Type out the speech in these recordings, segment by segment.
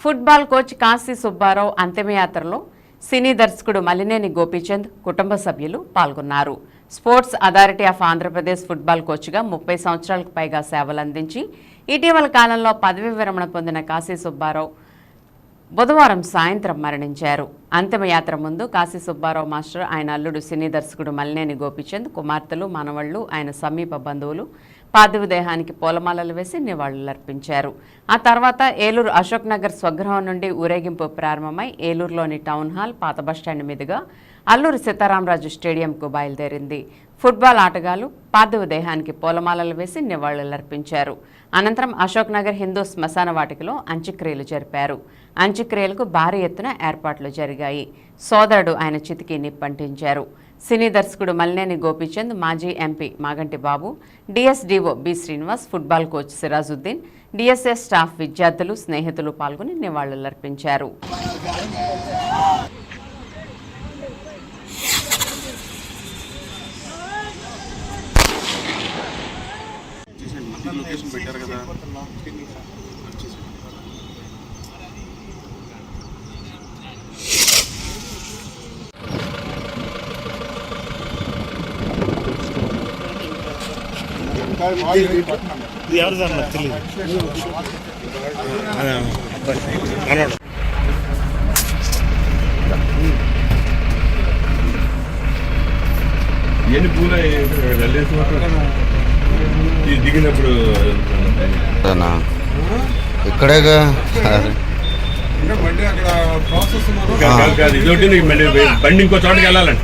Football coach Kashi Subbarao అంతిమయాత్రలో సినీ దర్శకుడు మలినేని గోపీచంద్ కుటుంబ సభ్యులు పాల్గొన్నారు. Sports authority of Andhra Pradesh football కోచ్గా 30 సంవత్సరాలకు పైగా సేవలందించి ఇటీవల కాలంలో పదవీ విరమణ పొందిన కాశీ సుబ్బారావు బుధవారం సాయంత్రం మరణించారు. అంతిమయాత్ర ముందు కాశీ సుబ్బారావు మాస్టర్, ఆయన అల్లుడు సినీ దర్శకుడు మలినేని గోపీచంద్, కుమార్తెలు, మనవళ్లు, ఆయన సమీప బంధువులు పార్థివ దేహానికి పూలమాలలు వేసి నివాళులర్పించారు. ఆ తర్వాత ఏలూరు అశోక్ నగర్ స్వగృహం నుండి ఊరేగింపు ప్రారంభమై ఏలూరులోని టౌన్ హాల్, పాత బస్టాండ్ మీదుగా అల్లూరి సీతారామరాజు స్టేడియంకు బయలుదేరింది. ఫుట్బాల్ ఆటగాళ్లు పార్థివ దేహానికి పూలమాలలు వేసి నివాళులర్పించారు. అనంతరం అశోక్ నగర్ హిందూ శ్మశాన వాటికలో అంత్యక్రియలు జరిపారు. అంత్యక్రియలకు భారీ ఎత్తున ఏర్పాట్లు జరిగాయి. సోదరుడు ఆయన చితికి నిప్పంటించారు. సినీ దర్శకుడు మలినేని గోపీచంద్, మాజీ MP Maganti Babu, DSDO B Srinivas, football coach Sirajuddin, DSS staff, విద్యార్థులు, స్నేహితులు పాల్గొని నివాళులర్పించారు. ఎన్ని పూల దిగినప్పుడు ఇక్కడేగా ఇదొకటి బండి ఇంకో చోటకి వెళ్ళాలండి.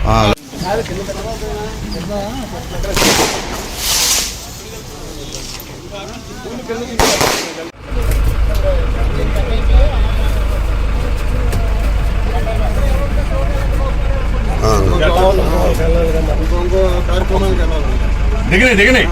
దిగనే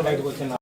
బయటకు వచ్చిన